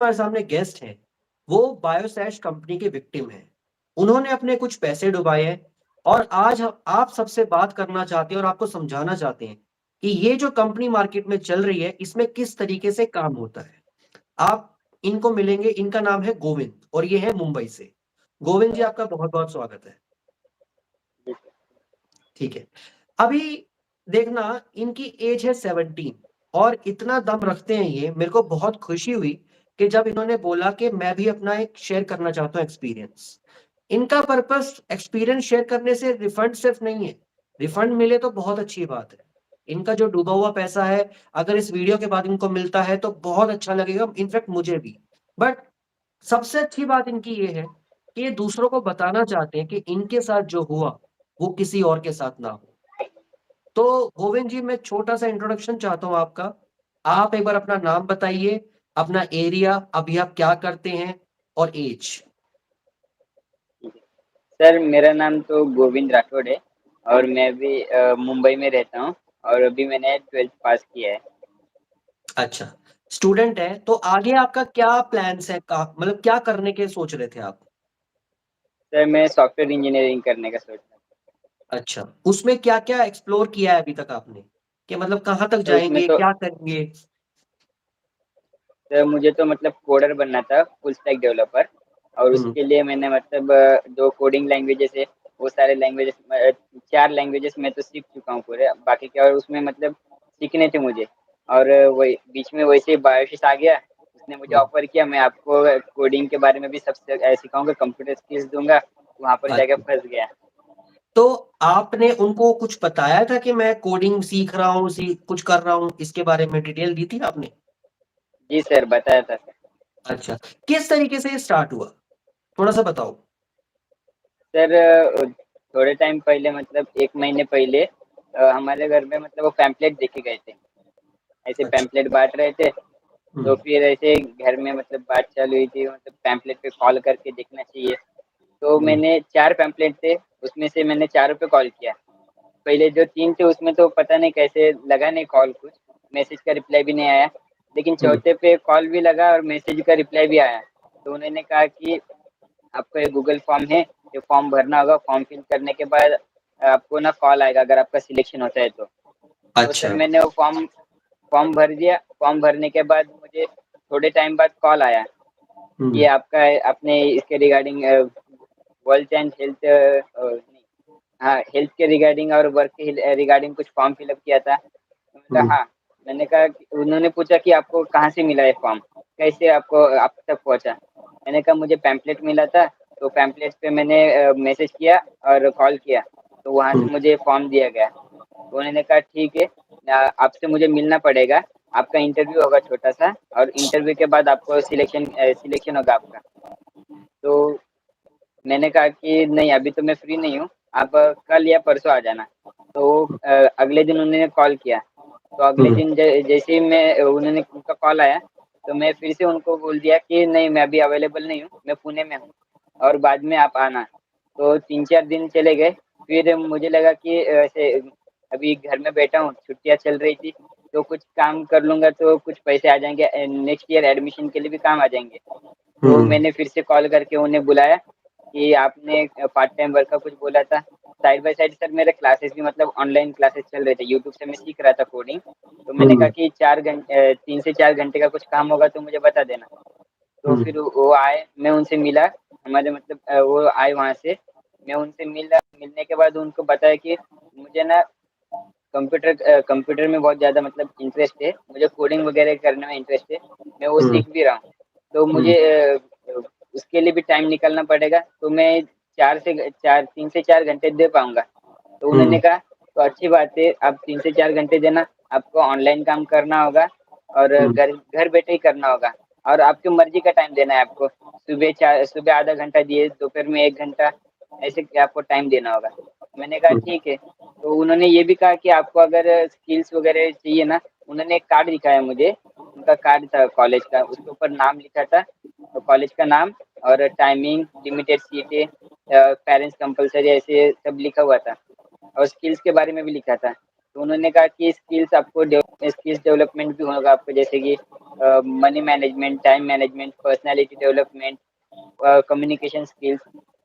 हमारे सामने गेस्ट हैं, वो बायोसैश कंपनी के विक्टिम हैं। उन्होंने अपने कुछ पैसे डुबाए हैं और आज आप सबसे बात करना चाहते हैं और आपको समझाना चाहते हैं कि ये जो कंपनी मार्केट में चल रही है, इसमें किस तरीके से काम होता है। आप इनको मिलेंगे, इनका नाम है गोविंद और ये है मुंबई से। गोविंद जी, आपका बहुत-बहुत स्वागत है। ठीक है। अभी देखना, इनकी एज है 17 और इतना दम रखते हैं ये, मेरे को बहुत खुशी हुई कि जब इन्होंने बोला कि मैं भी अपना एक शेयर करना चाहता हूँ एक्सपीरियंस। इनका पर्पस एक्सपीरियंस शेयर करने से रिफंड सिर्फ नहीं है, रिफंड मिले तो बहुत अच्छी बात है। इनका जो डूबा हुआ पैसा है, अगर इस वीडियो के बाद इनको मिलता है तो बहुत अच्छा लगेगा, इनफैक्ट मुझे भी। बट सबसे अच्छी बात इनकी ये है कि ये दूसरों को बताना चाहते हैं कि इनके साथ जो हुआ, वो किसी और के साथ ना हो। तो गोविंद जी, मैं छोटा-सा इंट्रोडक्शन चाहता हूँ आपका। आप एक बार अपना नाम बताइए, अपना एरिया, अभी आप क्या करते हैं और ऐज? सर, मेरा नाम तो गोविंद राठौड़ है और मैं भी मुंबई में रहता हूँ और अभी मैंने 12th पास किया है। अच्छा, स्टूडेंट हैं, तो आगे आपका क्या प्लान्स है? का मतलब क्या करने के सोच रहे थे आप? सर, मैं सॉफ्टवेयर इंजीनियरिंग करने का सोच रहा हूँ। अच्छा, उसमें क्या-क्या एक्सप्लोर किया है अभी तक आपने? कि मतलब कहाँ तक तो उसमें जाएँगे, तो क्या करेंगे? सर मुझे तो मतलब कोडर बनना था, फुल स्टैक डेवलपर और हुँ, उसके लिए मैंने मतलब जो कोडिंग लैंग्वेजेस है, वो सारे लैंग्वेजेस 4 लैंग्वेजेस मैं तो सीख चुका हूँ पूरे, बाकी क्या और उसमें मतलब सीखने थे मुझे और वही बीच में वैसे ही बायोसिस आ गया, उसने मुझे हुँ, ऑफ़र किया मैं आपको कोडिंग के बारे में भी सब सिखाऊँगा, कंप्यूटर स्किल्स दूँगा, वहाँ पर जाके अच्छा। फँस गया। तो आपने उनको कुछ बताया था कि मैं कोडिंग सीख रहा हूँ, कुछ कर रहा हूँ, इसके बारे में डिटेल दी थी आपने? जी सर, बताया था सर। अच्छा, किस तरीके से ये स्टार्ट हुआ? थोड़ा-सा बताओ? सर थोड़े टाइम पहले मतलब 1 महीने पहले हमारे घर में मतलब वो पैम्पलेट देखे गए थे। ऐसे अच्छा। पैम्पलेट बाँट रहे थे, हुँ, तो फिर ऐसे घर में मतलब बात चालू हुई थी मतलब पैम्पलेट पे कॉल करके देखना चाहिए। तो हुँ, मैंने 4 पैम्पलेट थे, उसमें से मैंने चारों पे कॉल किया। पहले जो 3 थे उसमें तो पता नहीं कैसे लगा नहीं कॉल कुछ, मैसेज का रिप्लाई भी नहीं आया। लेकिन हुँ, चौथे पे कॉल भी लगा और मैसेज का रिप्लाई भी आया। तो उन्होंने कहा कि आपका ये गूगल फॉर्म है, ये फॉर्म भरना होगा, फॉर्म फिल करने के बाद आपको ना कॉल आएगा अगर आपका सिलेक्शन होता है तो। तो सर अच्छा। मैंने वो फॉर्म फॉर्म भर दिया, फॉर्म भरने के बाद मुझे थोड़े टाइम बाद कॉल आया हुँ, कि आपका आपने इसके रिगार्डिंग वेल्थ एंड हेल्थ नहीं, हाँ, हेल्थ के रिगार्डिंग और वर्क के रिगार्डिंग कुछ फॉर्म फिल अप किया था। तो मैंने हुँ, कहा हाँ, मैंने कहा कि उन्होंने पूछा कि आपको कहाँ से मिला ये फॉर्म? कैसे आपको आप तक पहुँचा? मैंने कहा मुझे पैम्पलेट मिला था, तो पैम्पलेट पे मैंने मैसेज किया और कॉल किया, तो वहाँ से हुँ, मुझे फॉर्म दिया गया। तो उन्होंने कहा ठीक है, आपसे मुझे मिलना पड़ेगा, आपका इंटरव्यू होगा छोटा-सा और इंटरव्यू के बाद आपको सिलेक्शन होगा आपका। तो मैंने कहा कि नहीं अभी तो मैं फ्री नहीं हूँ, आप कल या परसों आ जाना। तो अगले दिन उन्होंने कॉल किया, तो अगले हुँ, दिन जैसे ही मैं उन्होंने उनका कॉल आया, तो मैं फिर से उनको बोल दिया कि नहीं मैं अभी अवेलेबल नहीं हूँ, मैं पुणे में हूँ और बाद में आप आना। तो 3-4 दिन चले गए, फिर मुझे लगा कि ऐसे अभी घर में बैठा हूँ, छुट्टियाँ चल रही थी, तो कुछ काम कर लूँगा तो कुछ पैसे आ जाएँगे नेक्स्ट ईयर एडमिशन के लिए भी काम आ जाएँगे। तो हुँ, मैंने फिर से कॉल करके उन्हें बुलाया कि आपने पार्ट टाइम वर्क का कुछ बोला था। साइड बाय साइड सर मेरे क्लासेस भी मतलब ऑनलाइन क्लासेस चल रहे थे, यूट्यूब से मैं सीख रहा था कोडिंग। तो मैंने कहा हुँ, कि 3 से 4 घंटे का कुछ काम होगा तो मुझे बता देना। तो हुँ, फिर वो आए, मैं उनसे मिला, हमारे मतलब वो आए वहाँ से, मैं उनसे मिला, मिलने के बाद उनको बताया कि मुझे ना कंप्यूटर में बहुत ज़्यादा मतलब इंटरेस्ट है, मुझे कोडिंग वगैरह करने में इंटरेस्ट है, मैं वो हुँ, सीख भी रहा हूँ। तो हुँ, मुझे उसके लिए भी टाइम निकालना पड़ेगा, तो मैं 3 से 4 घंटे दे पाऊँगा। तो उन्होंने हुँ, कहा, "तो अच्छी बात है, आप 3 से 4 घंटे देना, आपको ऑनलाइन काम करना होगा और हुँ, घर घर बैठे ही करना होगा और आपकी मर्ज़ी का टाइम देना है आपको। सुबह आधा घंटा दिए, दोपहर में 1 घंटा, ऐसे आपको टाइम देना होगा।" मैंने कहा, हुँ, "ठीक है।" तो उन्होंने ये भी कहा कि आपको अगर स्किल्स वगैरह चाहिए ना, उन्होंने एक कार्ड दिखाया मुझे, उनका कार्ड था कॉलेज का, उसके ऊपर नाम लिखा था, तो कॉलेज का नाम और टाइमिंग, लिमिटेड सीटें पेरेंट्स कंपल्सरी ऐसे सब लिखा हुआ था और स्किल्स के बारे में भी लिखा था। तो तो उन्होंने कहा कि स्किल्स डेवलपमेंट भी होगा आपको, जैसे कि money management, time management, personality development, communication skills,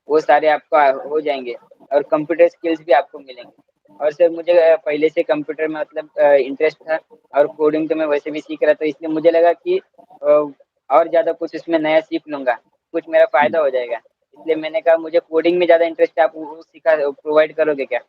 वो सारे आपको हो जाएँगे और कंप्यूटर स्किल्स भी आपको मिलेंगे। और सर मुझे पहले से कंप्यूटर में मतलब इंटरेस्ट था और कोडिंग तो मैं वैसे भी सीख रहा था, इसलिए मुझे लगा कि और ज़्यादा कुछ इसमें नया सीख लूँगा, कुछ मेरा फ़ायदा हो जाएगा। इसलिए मैंने कहा मुझे कोडिंग में ज़्यादा इंटरेस्ट है, आप वो सिखा प्रोवाइड करोगे क्या?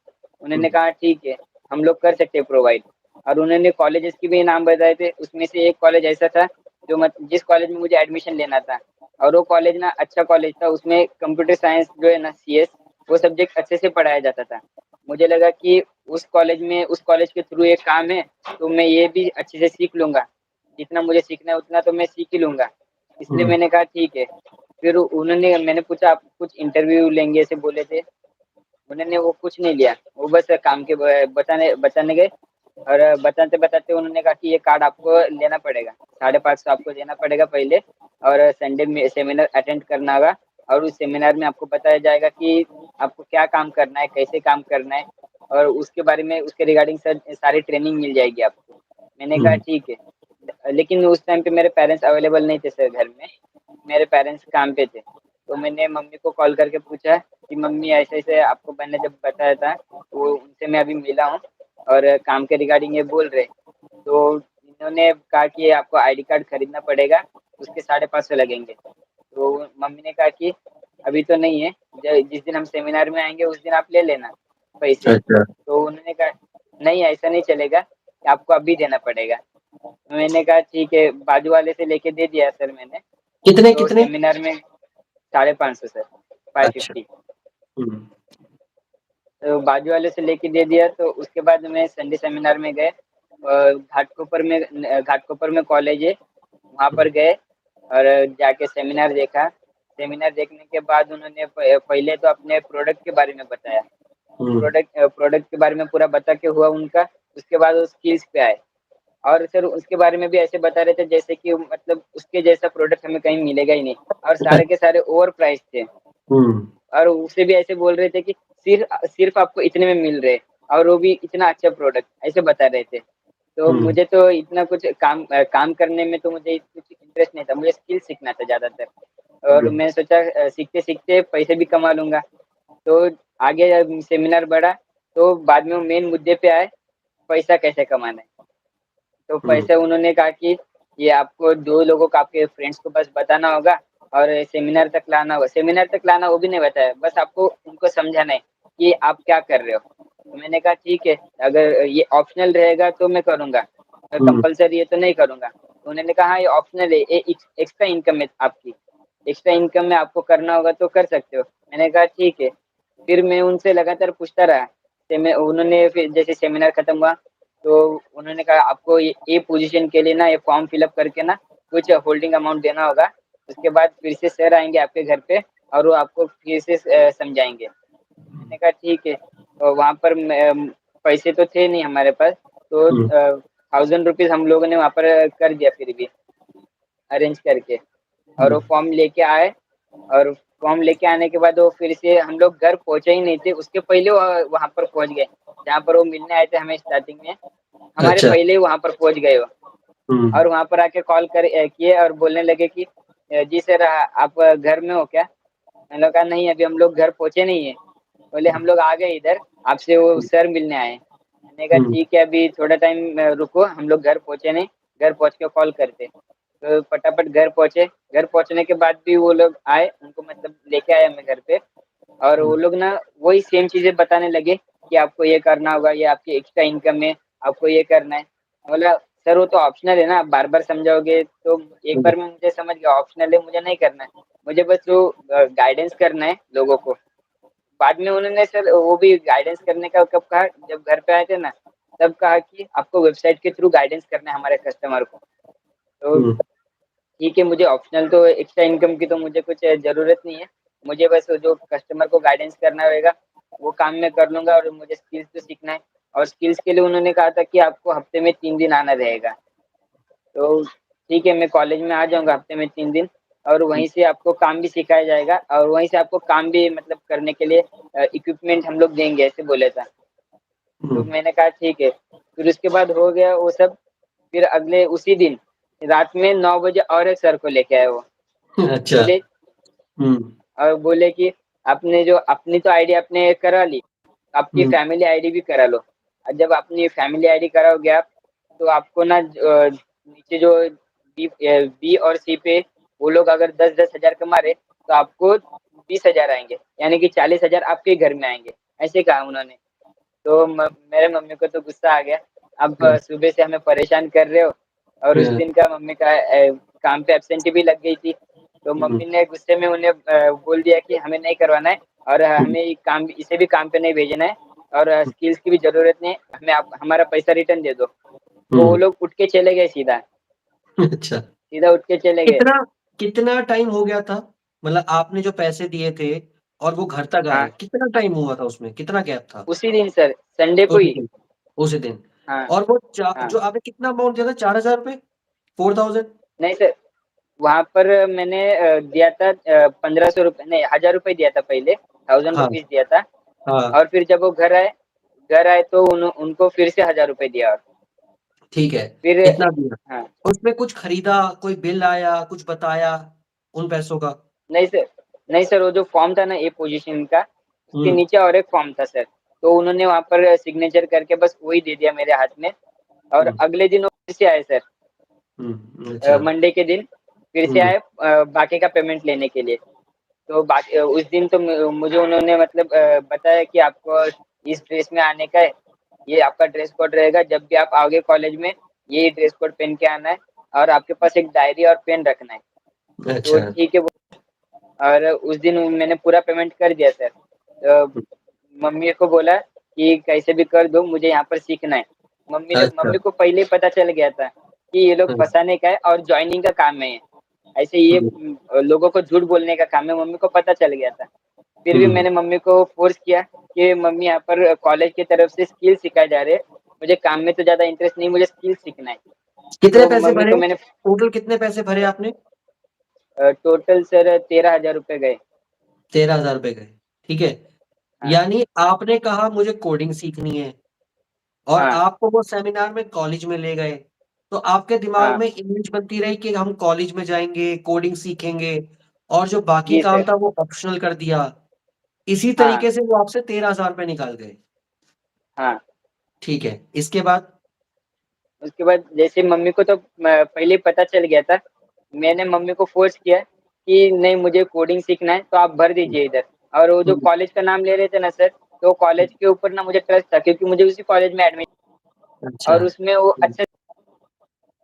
उन्होंने कहा ठीक है, हम लोग कर सकते हैं प्रोवाइड। और उन्होंने कॉलेजेस के भी नाम बताए थे, उसमें से एक कॉलेज ऐसा था जो जिस कॉलेज में मुझे एडमिशन लेना था, और वो कॉलेज ना अच्छा कॉलेज था, उसमें कंप्यूटर साइंस जो है ना, सीएस, वो सब्जेक्ट अच्छे से पढ़ाया जाता था। मुझे लगा कि उस कॉलेज के थ्रू एक काम है, तो मैं ये भी अच्छे से सीख लूँगा। जितना मुझे सीखना है उतना तो मैं सीख ही लूँगा। इसलिए हुँ, मैंने कहा ठीक है। फिर मैंने पूछा आप कुछ इंटरव्यू लेंगे ऐसे बोले थे, उन्होंने वो कुछ नहीं लिया, वो बस काम के बताने बताने गए। और बताते-बताते उन्होंने कहा कि ये कार्ड आपको लेना पड़ेगा, 550 आपको देना पड़ेगा पहले, और संडे में सेमिनार अटेंड करना होगा, और उस सेमिनार में आपको बताया जाएगा कि आपको क्या काम करना है, कैसे काम करना है, और उसके बारे में उसके रिगार्डिंग सर सारी ट्रेनिंग मिल जाएगी आपको। मैंने कहा हुँ, ठीक है। लेकिन उस टाइम पे मेरे पेरेंट्स अवेलेबल नहीं थे सर घर में, मेरे पेरेंट्स काम पे थे। तो मैंने मम्मी को कॉल करके पूछा कि मम्मी ऐसे-ऐसे आपको मैंने जब बताया था, वो उनसे मैं अभी मिला हूँ और काम के रिगार्डिंग ये बोल रहे। तो इन्होंने कहा कि आपको आईडी कार्ड खरीदना पड़ेगा, उसके 550 लगेंगे। तो मम्मी ने कहा कि अभी तो नहीं है, जिस दिन हम सेमिनार में आएँगे उस दिन आप ले लेना पैसे। अच्छा। तो उन्होंने कहा नहीं ऐसा नहीं चलेगा, कि आपको अभी देना पड़ेगा। तो मैंने कहा ठीक है, बाजू वाले से लेके दे दिया सर मैंने। कितने, तो कितने? सेमिनार में 550 सर, अच्छा। 550। हुँ, तो बाजू वाले से लेके दे दिया, तो उसके बाद में संडे सेमिनार में गए। घाटकोपर में कॉलेज है, वहाँ हुँ, पर गए और जाके सेमिनार देखा। सेमिनार देखने के बाद उन्होंने पहले तो अपने प्रोडक्ट के बारे में बताया। हुँ, प्रोडक्ट के बारे में पूरा बता के हुआ उनका, उसके बाद वो स्किल्स पे आए। और सर उसके बारे में भी ऐसे बता रहे थे जैसे कि मतलब उसके जैसा प्रोडक्ट हमें कहीं मिलेगा ही नहीं, और अच्छा। सारे के सारे ओवर प्राइस थे। हुँ, और उसे भी ऐसे बोल रहे थे कि सिर्फ आपको इतने में मिल रहे, और वो भी इतना अच्छा प्रोडक्ट, ऐसे बता रहे थे। तो हुँ, मुझे तो इतना कुछ काम करने में तो मुझे कुछ इंटरेस्ट नहीं था, मुझे स्किल सीखना था ज़्यादातर। और हुँ, मैं सोचा सीखते-सीखते पैसे भी कमा लूँगा। तो आगे जब सेमिनार बढ़ा, तो बाद में वो मेन मुद्दे पे आए, पैसा कैसे कमाना है। तो हुँ, पैसे उन्होंने कहा कि ये आपको 2 लोगों को, आपके फ्रेंड्स को बस बताना होगा और सेमिनार तक लाना होगा। सेमिनार तक लाना वो भी नहीं बताया, बस आपको उनको समझाना है कि आप क्या कर रहे हो। तो मैंने कहा ठीक है, अगर ये ऑप्शनल रहेगा तो मैं करूँगा, हुँ, कंपल्सरी है तो नहीं करूँगा। तो उन्होंने कहा हाँ, ये ऑप्शनल है, ये एक्स्ट्रा इनकम है आपकी। एक्स्ट्रा इनकम में आपको करना होगा तो कर सकते हो। मैंने कहा ठीक है। फिर मैं उनसे लगातार पूछता रहा। उन्होंने फिर जैसे सेमिनार खत्म हुआ, तो उन्होंने कहा आपको ये पोजीशन के लिए ना ये फॉर्म फिल अप करके ना कुछ होल्डिंग अमाउंट देना होगा। उसके बाद फिर से सर आएँगे आपके घर पे और वो आपको फिर से समझाएँगे। मैंने कहा ठीक है। तो वहाँ पर पैसे तो थे नहीं हमारे पास, तो हुँ, 1000 रुपीज़ हम लोगों ने वहाँ पर कर दिया फिर भी, अरेंज करके। और हुँ, वो फॉर्म लेके आए, और फॉर्म लेके आने के बाद वो फिर से हम लोग घर पहुँचे ही नहीं थे, उसके पहले वहाँ पर पहुँच गए, जहाँ पर वो मिलने आए थे हमें स्टार्टिंग में, हमारे अच्छा। पहले ही वहाँ पर पहुँच गए वो। हुँ, और वहाँ पर आके किए और बोलने लगे कि जी सर, आप घर में हो क्या? मैंने कहा नहीं, अभी हम लोग घर पहुँचे नहीं हैं। बोले हम लोग आ गए इधर, आपसे वो हुँ, सर मिलने आए हैं। मैंने कहा हुँ, ठीक है, अभी थोड़ा टाइम रुको, हम लोग घर पहुँचे नहीं, घर पहुँच के कॉल करते। तो फटाफट घर पहुँचे, घर पहुँचने के बाद भी वो लोग आए, उनको मतलब लेके आए हमें घर पे, और वो हुँ, लोग ना वही सेम चीज़ें बताने लगे कि आपको ये करना होगा, ये आपकी एक्स्ट्रा इनकम है, आपको ये करना है। बोला सर वो तो ऑप्शनल है ना, आप बार-बार समझाओगे तो एक हुँ, बार में मुझे समझ गया, ऑप्शनल है, मुझे नहीं करना है। मुझे बस वो गाइडेंस करना है लोगों को। बाद में उन्होंने सर वो भी गाइडेंस करने का कब कहा, जब घर पे आए थे ना, तब कहा कि आपको वेबसाइट के थ्रू गाइडेंस करना है हमारे कस्टमर को। तो हुँ, ठीक है, मुझे ऑप्शनल तो एक्स्ट्रा इनकम की तो मुझे कुछ ज़रूरत नहीं है। मुझे बस जो कस्टमर को गाइडेंस करना रहेगा, वो काम मैं कर लूँगा, और मुझे स्किल्स तो सीखना है। और स्किल्स के लिए उन्होंने कहा था कि आपको हफ्ते में 3 दिन आना रहेगा। तो ठीक है, मैं कॉलेज में आ जाऊँगा हफ्ते में 3 दिन, और वहीं से आपको काम भी सिखाया जाएगा, और वहीं से आपको काम भी मतलब करने के लिए इक्विपमेंट हम लोग देंगे, ऐसे बोला था। तो हुँ। मैंने कहा ठीक है। फिर उसके बाद हो गया वो सब, फिर अगले उसी दिन रात में 9 बजे और एक सर को लेके आए वो। अच्छा। बोले हुँ, और बोले कि आपने जो अपनी तो आईडी आपने करा ली, आपकी हुँ, फैमिली आईडी भी करा लो। और जब अपनी फैमिली आईडी कराओगे आप, तो आपको ना नीचे जो बी और सी पे वो लोग अगर 10-10 हज़ार कमा रहे, तो आपको 20,000 आएँगे, यानी कि 40,000 आपके घर में आएँगे, ऐसे कहा उन्होंने। तो मेरे मम्मी को तो गुस्सा आ गया। अब हुँ, सुबह से हमें परेशान कर रहे हो, और उस हाँ, दिन का मम्मी का काम पे एब्सेंटी भी लग गई थी। तो हुँ, मम्मी ने गुस्से में उन्हें बोल दिया कि हमें नहीं करवाना है, और हुँ, हमें ये काम इसे भी काम पे नहीं भेजना है, और स्किल्स की भी ज़रूरत नहीं है, हमें आप हमारा पैसा रिटर्न दे दो। तो वो हुँ, लोग उठ के चले गए सीधा, अच्छा। सीधा उठ के चले गए। कितना कितना टाइम हो गया था? मतलब आपने जो पैसे दिए थे और वो घर तक आए, हाँ, कितना टाइम हुआ था उसमें? कितना गैप था? उसी दिन सर, संडे को उसी ही। दिन उसी दिन हाँ, और वो चा हाँ। जो आपने कितना अमाउंट दिया था, ₹4000 4000? नहीं सर, वहाँ पर मैंने दिया था 1500 रुपए नहीं, 1000 रुपए दिया था पहले, 1000 हाँ, रुपीज़ दिया था। हाँ, और फिर जब वो घर आए तो उनको फिर से 1000 रुपए दिया, और ठीक है, फिर इतना दिया। हाँ, उसमें कुछ खरीदा, कोई बिल आया, कुछ बताया उन पैसों का? नहीं सर, नहीं सर, वो जो फॉर्म था ना ए पोज़ीशन का, उसके हुँ, नीचे और एक फॉर्म था सर, तो उन्होंने वहाँ पर सिग्नेचर करके बस वही दे दिया मेरे हाथ में, और हुँ, अगले दिन वो फिर से आए सर, हुँ, अच्छा। मंडे के दिन फिर से हुँ, आए बाकी का पेमेंट लेने के लिए। तो उस दिन तो मुझे उन्होंने मतलब बताया कि आपको इस ड्रेस में आने का है, ये आपका ड्रेस कोड रहेगा, जब भी आप आओगे कॉलेज में, ये ड्रेस कोड पहन के आना है, और आपके पास एक डायरी और पेन रखना है। तो अच्छा। ठीक है, और उस दिन मैंने पूरा पेमेंट कर दिया सर। हुँ, मम्मी को बोला कि कैसे भी कर दो, मुझे यहाँ पर सीखना है। अच्छा। मम्मी को पहले ही पता चल गया था कि ये लोग हुँ, फँसाने का है और जॉइनिंग का काम है ये। ऐसे ये हुँ, लोगों को झूठ बोलने का काम है, मम्मी को पता चल गया था। फिर भी हुँ, मैंने मम्मी को फ़ोर्स किया कि मम्मी यहाँ पर कॉलेज की तरफ से स्किल सिखाए जा रहे हैं, मुझे काम में तो ज़्यादा इंटरेस्ट नहीं, मुझे स्किल सीखना है। कितने तो पैसे मम्मी भरे? को मैंने टोटल कितने पैसे भरे आपने? टोटल सर 13,000 रुपए गए। ₹13,000 गए, ठीक है। हाँ, यानी आपने कहा मुझे कोडिंग सीखनी है और हाँ, आपको वो सेमिनार में कॉलेज में ले गए। तो आपके दिमाग हाँ। में इमेज बनती रही कि हम कॉलेज में जाएँगे, कोडिंग सीखेंगे और जो बाकी जी काम सर। था वो ऑप्शनल कर दिया। इसी हाँ, तरीके से वो आपसे ₹13,000 निकाल गए। हाँ। ठीक है, इसके बाद? उसके बाद जैसे मम्मी को तो पहले ही पता चल गया था। मैंने मम्मी को फ़ोर्स किया कि नहीं, मुझे कोडिंग सीखना है, तो आप भर हुँ, दीजिए इधर। और वो जो हुँ, कॉलेज का नाम ले रहे थे ना सर, तो हुँ, कॉलेज के ऊपर ना मुझे ट्रस्ट था, क्योंकि मुझे उसी कॉलेज में एडमिशन, अच्छा। और उसमें वो हुँ, अच्छा,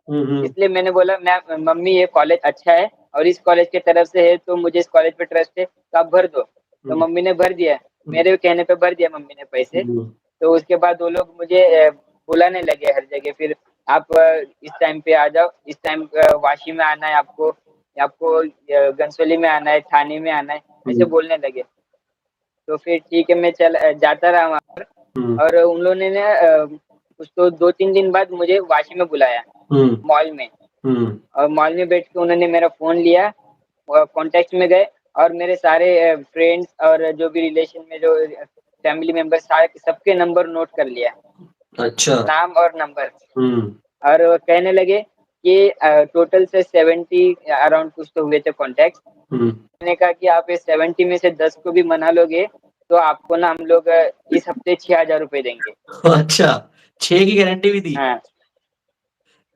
हुँ, हुँ, इसलिए मैंने बोला मैं मम्मी ये कॉलेज अच्छा है और इस कॉलेज की तरफ से है, तो मुझे इस कॉलेज पे ट्रस्ट है, तो आप भर दो। तो हुँ, मम्मी ने भर दिया, हुँ, मेरे कहने पे भर दिया मम्मी ने पैसे। हुँ, तो उसके बाद वो लोग मुझे बुलाने लगे हर जगह, फिर आप इस टाइम पे आ जाओ, इस टाइम वाशी में आना है आपको, आपको घनसोली में आना है, थाने में आना है, ऐसे हुँ, बोलने लगे। तो फिर ठीक है, मैं जाता रहा वहाँ पर, हुँ, और उन लोगों ने ना कुछ तो 2-3 दिन बाद मुझे वाशी में बुलाया, हुँ, मॉल में। हुँ, और मॉल में बैठ के उन्होंने मेरा फ़ोन लिया, कॉन्टैक्ट में गए, और मेरे सारे फ्रेंड्स और जो भी रिलेशन में जो फैमिली मेंबर्स सारे सबके नंबर नोट कर लिया, अच्छा। नाम और नंबर। हुँ, और वो कहने लगे कि टोटल से 70 अराउंड कुछ तो हुए थे कॉन्टैक्ट्स। हुँ, मैंने कहा कि आप इस 70 में से 10 को भी मना लोगे, तो आपको ना हम लोग इस हफ्ते 6000 रुपए देंगे। अच्छा, 6 की गारंटी भी दी? हाँ,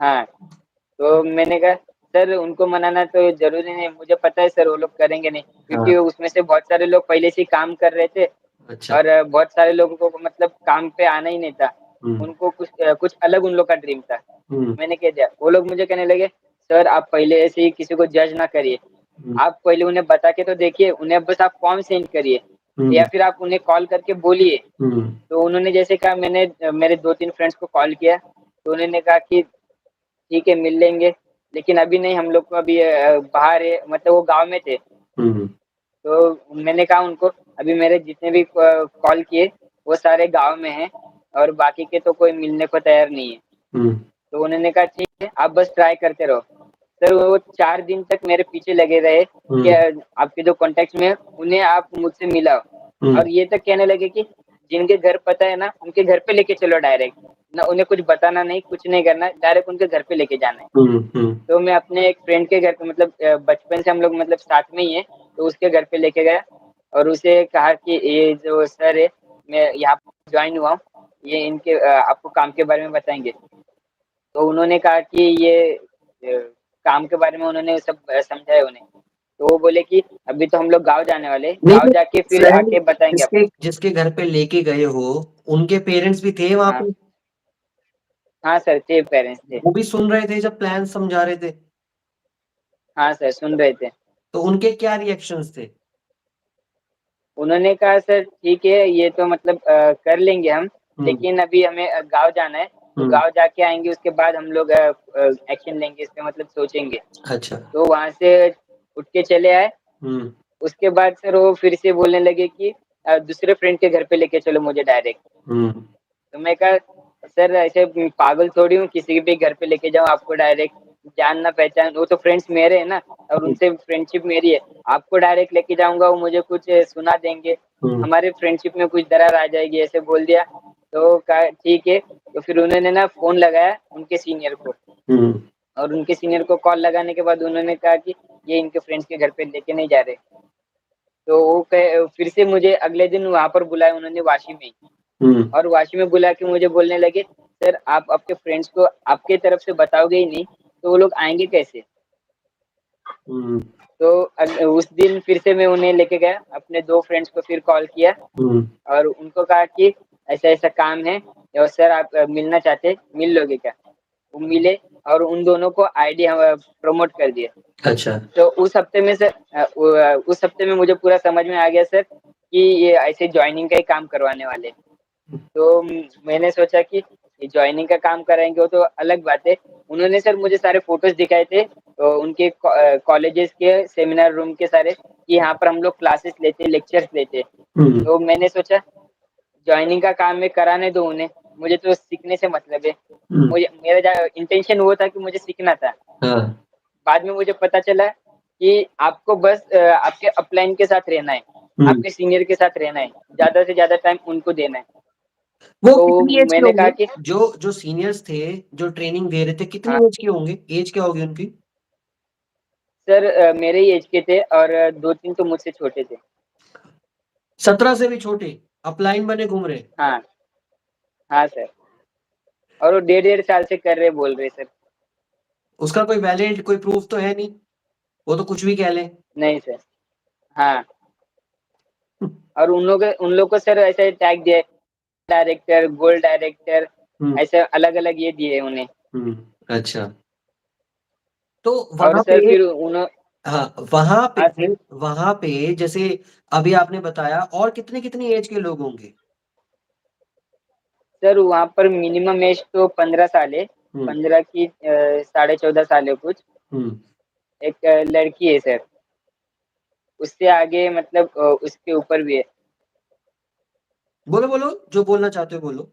हाँ। तो मैंने कहा सर, उनको मनाना तो ज़रूरी नहीं, मुझे पता है सर वो लोग करेंगे नहीं, हाँ, क्योंकि उसमें से बहुत सारे लोग पहले से ही काम कर रहे थे, अच्छा। और बहुत सारे लोगों को मतलब काम पे आना ही नहीं था। हुँ, उनको कुछ अलग उन लोग का ड्रीम था। हुँ, मैंने कह दिया, वो लोग मुझे कहने लगे, सर आप पहले ऐसे ही किसी को जज ना करिए। हुँ, आप पहले उन्हें बता के तो देखिए, उन्हें बस आप फॉर्म सेंड करिए, या हुँ, फिर आप उन्हें कॉल करके बोलिए। हुँ, तो उन्होंने जैसे कहा, मैंने मेरे 2-3 फ्रेंड्स को कॉल किया, तो उन्होंने कहा कि ठीक है, मिल लेंगे, लेकिन अभी नहीं, हम लोग को अभी बाहर है, मतलब वो गाँव में थे। हुँ, तो मैंने कहा उनको, अभी मेरे जितने भी कॉल किए, वो सारे गाँव में हैं, और बाकी के तो कोई मिलने को तैयार नहीं है। हुँ, तो उन्होंने कहा ठीक है, आप बस ट्राई करते रहो। सर वो 4 दिन तक मेरे पीछे लगे रहे कि हुँ, आपके जो कॉन्टैक्ट्स में हैं, उन्हें आप मुझसे मिलाओ, हुँ, और ये तक कहने लगे कि जिनके घर पता है ना, उनके घर पे लेके चलो डायरेक्ट। ना उन्हें कुछ बताना नहीं, कुछ नहीं करना, डायरेक्ट उनके घर पे लेके जाना है। तो मैं अपने एक फ्रेंड के घर पे मतलब बचपन से हम लोग मतलब साथ में ही हैं, तो उसके घर पे लेके गया और उसे कहा कि ये जो सर है, मैं यहाँ जॉइन हुआ हूँ, ये इनके आपको काम के बारे में बताएँगे। तो उन्होंने कहा कि ये काम के बारे में उन्होंने सब समझाया उन्हें। तो वो बोले कि अभी तो हम लोग गाँव जाने वाले हैं, नहीं गाँव तो जाके फिर फ्रेंड आके बताएँगे जिसके आपको। जिसके घर पे लेके गए हो, उनके पेरेंट्स भी थे वहाँ हाँ, पे? हाँ सर, थे पेरेंट्स थे। वो भी सुन रहे थे जब प्लान समझा रहे थे? हाँ सर, सुन रहे थे। तो उनके क्या रिएक्शंस थे? उन्होंने कहा सर ठीक है, ये तो मतलब कर लेंगे हम, हुँ, लेकिन अभी हमें गाँव जाना है, तो हुँ, गाँव जाके आएँगे उसके बाद हम लोग एक्शन लेंगे इस पे मतलब सोचेंगे। अच्छा। तो वहाँ से उठ के चले आए, हुँ, उसके बाद सर वो फिर से बोलने लगे कि दूसरे फ्रेंड के घर पे लेके चलो मुझे डायरेक्ट। हुँ, तो मैं कहा सर ऐसे पागल थोड़ी हूँ किसी के भी घर पे लेके जाऊँ आपको डायरेक्ट, जान ना पहचान, वो तो फ्रेंड्स मेरे हैं ना और हुँ, उनसे फ्रेंडशिप मेरी है। आपको डायरेक्ट लेके जाऊँगा वो मुझे कुछ सुना देंगे, हुँ, हमारे फ्रेंडशिप में कुछ दरार आ जाएगी ऐसे बोल दिया। तो कहा ठीक है, तो फिर उन्होंने ना फ़ोन लगाया उनके सीनियर को हुँ, और उनके सीनियर को कॉल लगाने के बाद उन्होंने कहा कि ये इनके फ्रेंड्स के घर पे लेके नहीं जा रहे। तो वो फिर से मुझे अगले दिन वहाँ पर बुलाया उन्होंने वाशी में ही। हुँ, और वाशी में बुला के मुझे बोलने लगे, "सर आप आपके फ्रेंड्स को आपके तरफ से बताओगे ही नहीं, तो वो लोग आएँगे कैसे?" हुँ, तो उस दिन फिर से मैं उन्हें लेके गया, अपने 2 फ्रेंड्स को फिर कॉल किया हुँ, और उनको कहा कि ऐसा-ऐसा काम है और सर आप मिलना चाहते हैं, मिल लोगे क्या? वो मिले और उन दोनों को आईडी प्रमोट कर दिया। अच्छा। तो उस हफ्ते में सर उस हफ्ते में मुझे पूरा समझ में आ गया सर कि ये ऐसे जॉइनिंग का ही काम करवाने वाले हैं। तो मैंने सोचा कि ये जॉइनिंग का काम कराएँगे वो तो अलग बात है। उन्होंने सर मुझे सारे फ़ोटोज़ दिखाए थे उनके कॉलेजेस के सेमिनार रूम के सारे कि यहाँ पर हम लोग क्लासेस लेते हैं, लेक्चर्स लेते हैं। हुँ, तो मैंने सोचा जॉइनिंग का काम मैं कराने दूँ उन्हें, मुझे तो सीखने से मतलब है। हुँ, मुझे मेरा इंटेंशन वो था कि मुझे सीखना था। हाँ, बाद में मुझे पता चला कि आपको बस आपके अपलाइन के साथ रहना है, हुँ। आपके सीनियर के साथ रहना है, ज़्यादा से ज़्यादा टाइम उनको देना है। वो तो कितनी एज के मैंने कहा होंगे? कि जो जो सीनियर्स थे, जो ट्रेनिंग दे रहे थे, हाँ, कितनी एज के होंगे? एज क्या होगी उनकी? सर मेरे ही ऐज के थे और 2-3 तो मुझसे छोटे थे। 17 से भी छोटे, अपलाइन बने घूम रहे। हाँ, हाँ सर और वो डेढ़-डेढ़ साल से कर रहे बोल रहे सर। उसका कोई वैलिड कोई प्रूफ तो है नहीं, वो तो कुछ भी कह लें। नहीं सर, हाँ और उन लोग को सर ऐसे टैग दिया है डायरेक्टर, गोल्ड डायरेक्टर हुँ, ऐसे अलग-अलग ये दिए उन्हें हुँ, अच्छा। तो और वहाँ सर पे फिर उन्हों हाँ, वहाँ पे हाँ सर, वहाँ पे जैसे अभी आपने बताया और कितनी-कितनी एज के लोग होंगे? सर वहाँ पर मिनिमम एज तो 15 साल है, हुँ, 15 की साढ़े 14 साल है कुछ, हुँ। एक लड़की है सर, उससे आगे मतलब उसके ऊपर भी है। बोलो, बोलो, जो बोलना चाहते हो बोलो।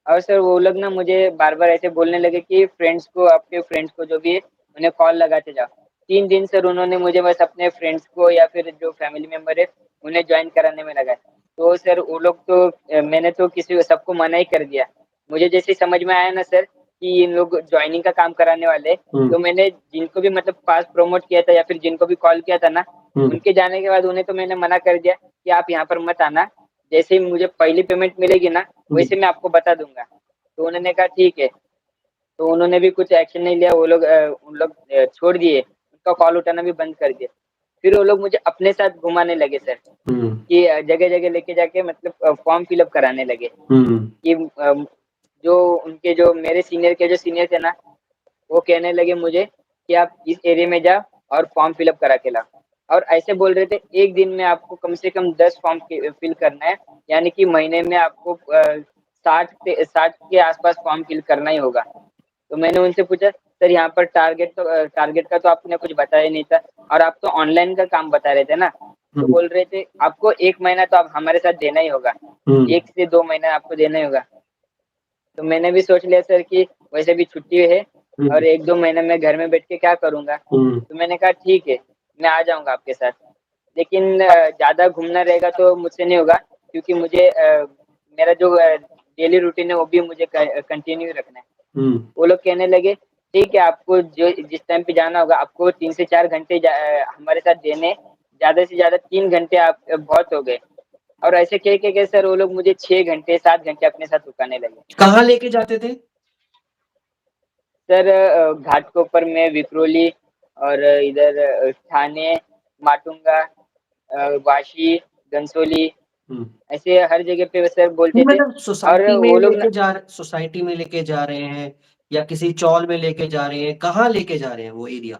और सर वो लोग ना मुझे बार-बार ऐसे बोलने लगे कि फ्रेंड्स को आपके फ्रेंड्स को जो भी है, उन्हें कॉल लगाते जाओ। 3 दिन सर उन्होंने मुझे बस अपने फ्रेंड्स को या फिर जो फैमिली मेंबर है, उन्हें जॉइन कराने में लगाया। तो सर वो लोग तो मैंने तो किसी को सबको मना ही कर दिया। मुझे जैसे ही समझ में आया ना सर कि इन लोग जॉइनिंग का काम कराने वाले हैं, हुँ, तो मैंने जिनको भी मतलब पास प्रमोट किया था या फिर जिनको भी कॉल किया था ना, हुँ, उनके जाने के बाद उन्हें तो मैंने मना कर दिया कि आप यहाँ पर मत आना। जैसे ही मुझे पहली पेमेंट मिलेगी ना, हुँ, वैसे मैं आपको बता दूँगा। तो उन्होंने कहा ठीक है, तो उन्होंने भी कुछ एक्शन नहीं लिया, वो लोग उन लोग छोड़ दिए, उनका कॉल उठाना भी बंद कर दिया। फिर वो लोग मुझे अपने साथ घुमाने लगे सर, हुँ, कि जगह-जगह लेके जाके मतलब फॉर्म फिल अप कराने लगे, हुँ, कि जो उनके जो मेरे सीनियर के जो सीनियर थे ना, वो कहने लगे मुझे कि आप इस एरिया में जाओ और फॉर्म फिल अप करा के लाओ। और ऐसे बोल रहे थे, 1 दिन में आपको कम से कम 10 फॉर्म फिल करना है, यानी कि महीने में आपको 60 के आस-पास फॉर्म फिल करना ही होगा। तो मैंने उनसे पूछा, "सर यहाँ पर टारगेट का तो आपने कुछ बताया नहीं था और आप तो ऑनलाइन का काम बता रहे थे ना?" तो हुँ, बोल रहे थे, "आपको 1 महीना तो आप हमारे साथ देना ही होगा, हुँ, 1 से 2 महीना आपको देना ही होगा।" तो मैंने भी सोच लिया सर कि वैसे भी छुट्टी है हुँ, और 1-2 महीने मैं घर में बैठ के क्या करूँगा? हुँ, तो मैंने कहा ठीक है, मैं आ जाऊँगा आपके साथ। लेकिन ज़्यादा घूमना रहेगा तो मुझसे नहीं होगा, क्योंकि मुझे मेरा जो डेली रूटीन है वो भी मुझे कंटिन्यू रखना है। वो लोग कहने लगे ठीक है, आपको जो जिस टाइम पे जाना होगा आपको 3 से 4 घंटे हमारे साथ देने, ज़्यादा से ज़्यादा 3 घंटे आप बहुत हो गए। और ऐसे कह के सर वो लोग मुझे 6 घंटे 7 घंटे अपने साथ रुकाने लगे। कहाँ लेके जाते थे? सर घाटकोपर में, विक्रोली और इधर ठाणे, माटुंगा, वाशी, घनसोली, ऐसे हर जगह पे सर बोलते नहीं थे। मतलब और वो लोग ना सोसाइटी में लेके जा रहे हैं या किसी चॉल में लेके जा रहे हैं, कहाँ लेके जा रहे हैं वो एरिया?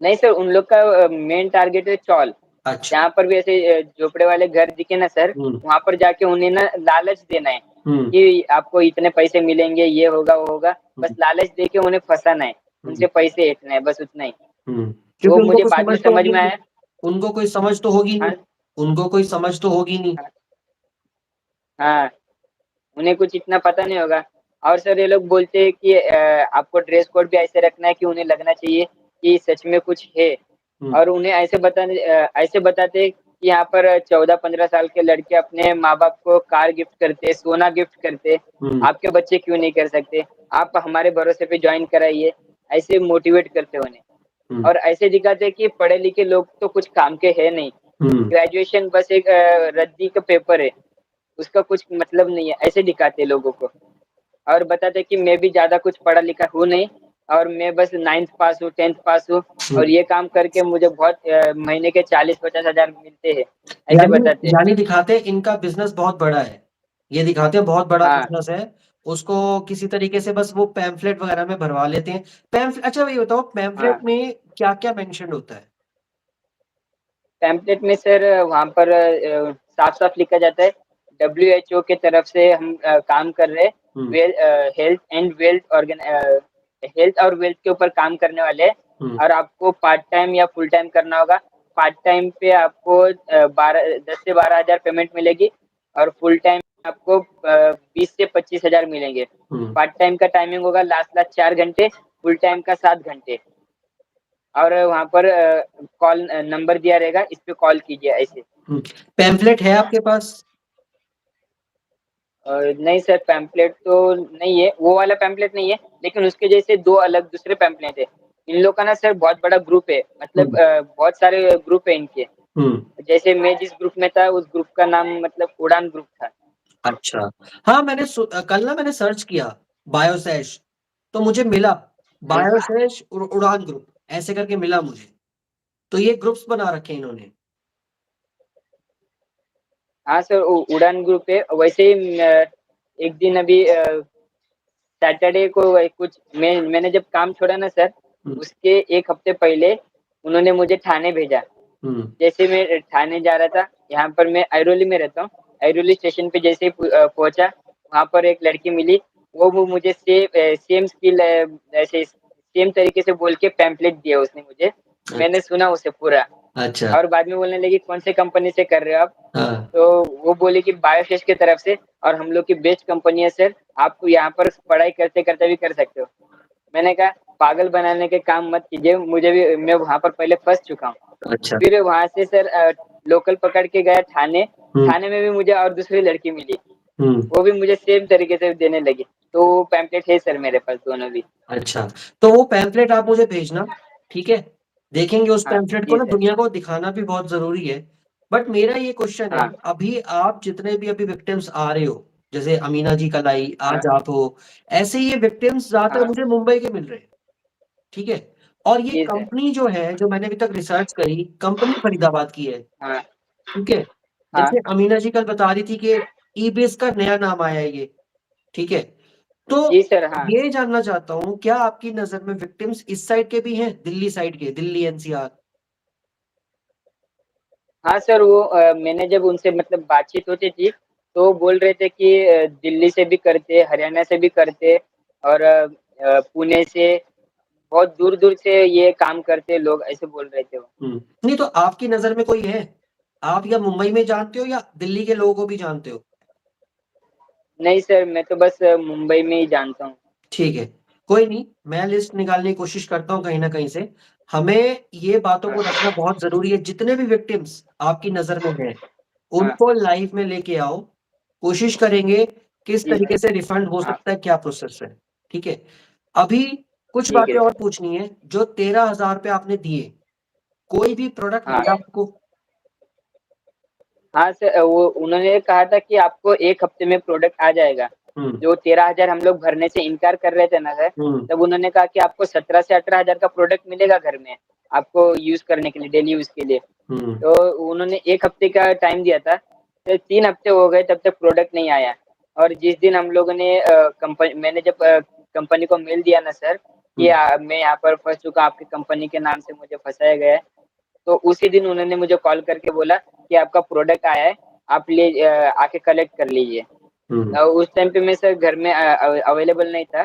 नहीं सर, उन लोग का मेन टारगेट है चौल। अच्छा। जहाँ पर भी ऐसे झोपड़े वाले घर दिखे ना सर, हुँ, वहां पर जाके उन्हें ना लालच देना है हुँ, कि आपको इतने पैसे मिलेंगे, ये होगा वो होगा। बस हुँ, लालच देके उन्हें फंसाना है, हुँ, उनसे पैसे ऐंठना है, बस उतना ही। वो क्योंकि उनको मुझे कुछ बाद में समझ तो समझ होगी में नहीं, आया। उनको कोई समझ तो होगी नहीं, हाँ, उनको कोई समझ तो होगी नहीं। हाँ, हाँ, उन्हें कुछ इतना पता नहीं होगा। और सर ये लोग बोलते हैं कि आपको ड्रेस कोड भी ऐसे रखना है कि उन्हें लगना चाहिए कि सच में कुछ है। हुँ, और उन्हें ऐसे बताते हैं कि यहाँ पर 14-15 साल के लड़के अपने माँ बाप को कार गिफ्ट करते, सोना गिफ्ट करते। हुँ, आपके बच्चे क्यों नहीं कर सकते? आप हमारे भरोसे पे ज्वाइन कराइए। ऐसे मोटिवेट करते उन्हें। हुँ, और ऐसे दिखाते हैं कि पढ़े लिखे लोग तो कुछ काम के है नहीं। हुँ। ग्रेजुएशन बस एक रद्दी का पेपर है, उसका कुछ मतलब नहीं है, ऐसे दिखाते हैं लोगों को। और बताते कि मैं भी ज्यादा कुछ पढ़ा लिखा हूँ नहीं, और मैं बस 9th पास हूँ, 10th पास हूँ, हुँ। और ये काम करके मुझे बहुत महीने के 40-50 हजार मिलते हैं, ऐसे यानी बताते। यानी दिखाते हैं इनका बिज़नेस बहुत बड़ा है। ये दिखाते हैं बहुत बड़ा हाँ, बिज़नेस है, उसको किसी तरीके से बस वो पैम्फलेट वगैरह में भरवा लेते हैं। अच्छा ये बताओ पैम्फलेट हाँ। में क्या-क्या मेंशन होता है? पैम्पलेट में सर वहाँ पर साफ-साफ लिखा जाता है, डब्ल्यूएचओ के तरफ से हम काम कर रहे हैं, हुँ, हेल्थ एंड हेल्थ और वेल्थ के ऊपर काम करने वाले हैं। हुँ, और आपको पार्ट टाइम या फुल टाइम करना होगा। पार्ट टाइम पे आपको 10 से 12 हज़ार पेमेंट मिलेगी, और फुल टाइम आपको 20 से 25 हज़ार मिलेंगे। हुँ, पार्ट टाइम का टाइमिंग होगा लास्ट 4 घंटे, फुल टाइम का 7 घंटे। और वहाँ पर कॉल नंबर दिया रहेगा, इस पे कॉल कीजिए ऐसे। हुँ। पैम्फलेट है आपके पास? नहीं सर, पैम्पलेट तो नहीं है, वो वाला पैम्पलेट नहीं है, लेकिन उसके जैसे 2 अलग दूसरे पैम्पलेट है। इन लोग का ना सर बहुत बड़ा ग्रुप है, हुँ, मतलब बहुत सारे ग्रुप है इनके। हुँ। जैसे मैं जिस ग्रुप में था, उस ग्रुप का नाम मतलब उड़ान ग्रुप था। अच्छा। हाँ, कल ना मैंने सर्च किया बायोसेश तो मुझे मिला जी। बायोसेश उड़ान ग्रुप ऐसे करके मिला मुझे। तो ये ग्रुप्स बना रखे हैं इन्होंने। हाँ सर, उड़ान ग्रुप है। वैसे ही एक दिन अभी सैटरडे को कुछ मैंने जब काम छोड़ा ना सर, हुँ, उसके 1 हफ्ते पहले उन्होंने मुझे ठाणे भेजा। हुँ, जैसे मैं ठाणे जा रहा था, यहाँ पर मैं ऐरोली में रहता हूँ। ऐरोली स्टेशन पे जैसे ही पहुँचा, वहाँ पर एक लड़की मिली। वो मुझे सेम स्किल ऐसे सेम तरीके से बोल के पैम्पलेट दिया उसने मुझे। मैंने अच्छा, सुना उसे पूरा, अच्छा, और बाद में बोलने लगी कौन से कंपनी से कर रहे हो आप? हाँ, तो वो बोली कि बायोसेज की तरफ से, और हम लोग की बेस्ट कंपनी है सर, आप यहाँ पर पढ़ाई करते-करते भी कर सकते हो। मैंने कहा पागल बनाने के काम मत कीजिए, मुझे भी मैं वहाँ पर पहले फँस चुका हूँ। अच्छा, फिर वहाँ से सर लोकल पकड़ के गया ठाणे। हुँ, ठाणे में भी मुझे और दूसरी लड़की मिली, हुँ, वो भी मुझे सेम तरीके से देने लगी। तो पैम्पलेट है सर मेरे पास दोनों भी। अच्छा। तो वो पैम्फलेट आप मुझे भेजना, ठीक है? देखेंगे उस हाँ, पैम्फलेट को जी ना सर। दुनिया को दिखाना भी बहुत ज़रूरी है। बट मेरा ये क्वेश्चन है, हाँ, अभी आप जितने भी अभी विक्टिम्स आ रहे हो, जैसे अमीना जी कल आई, हाँ, आज आप हो, ऐसे ये विक्टिम्स ज़्यादातर हाँ, मुझे मुंबई के मिल रहे हैं, ठीक है? और ये जी सर। कंपनी जो है, जो मैंने अभी तक रिसर्च करी, कंपनी फरीदाबाद की है, हाँ, ठीक है? हाँ, जैसे अमीना जी कल बता रही थी कि ईबीएस का नया नाम आया है ये, ठीक है? तो जी सर। हाँ, ये जानना चाहता हूँ, क्या आपकी नज़र में विक्टिम्स इस साइड के भी हैं, दिल्ली साइड के, दिल्ली एनसीआर? हाँ सर, वो मैंने जब उनसे मतलब बातचीत होती थी, तो वो बोल रहे थे कि दिल्ली से भी करते, हरियाणा से भी करते, और पुणे से, बहुत दूर-दूर से ये काम करते लोग, ऐसे बोल रहे थे वो। हुँ। नहीं तो आपकी नज़र में कोई है? आप या मुंबई में जानते हो या दिल्ली के लोगों को भी जानते हो? नहीं सर, मैं तो बस मुंबई में ही जानता हूँ। ठीक है, कोई नहीं, मैं लिस्ट निकालने की कोशिश करता हूँ कहीं न कहीं से। हमें ये बातों हाँ, को रखना बहुत ज़रूरी है, जितने भी विक्टिम्स आपकी नज़र में हैं, उनको लाइफ में लेके आओ, कोशिश करेंगे किस जी तरीके सर। से रिफंड हो हाँ, सकता है, क्या प्रोसेस है, ठीक है? अभी कुछ ठीक बातें है और सर। पूछनी है, जो 13,000 रुपए आपने दिए, कोई भी प्रोडक्ट हाँ। मिला आपको? हाँ सर, वो उन्होंने कहा था कि आपको 1 हफ्ते में प्रोडक्ट आ जाएगा। हुँ, जो 13,000 हम लोग भरने से इनकार कर रहे थे ना सर, हुँ, तब उन्होंने कहा कि आपको 17 से 18,000 का प्रोडक्ट मिलेगा घर में, आपको यूज़ करने के लिए, डेली यूज़ के लिए। हुँ, तो उन्होंने 1 हफ्ते का टाइम दिया था, तो 3 हफ्ते हो गए तब तक प्रोडक्ट नहीं आया। और जिस दिन हम लोगों ने मैंने जब कंपनी को मेल दिया ना सर कि हुँ, मैं यहाँ पर फँस चुका हूँ, आपकी कंपनी के नाम से मुझे फँसाया गया है। तो उसी दिन उन्होंने मुझे कॉल करके बोला कि आपका प्रोडक्ट आया है, आप आके कलेक्ट कर लीजिए। हुँ, उस टाइम पे मैं सर घर में अवेलेबल नहीं था,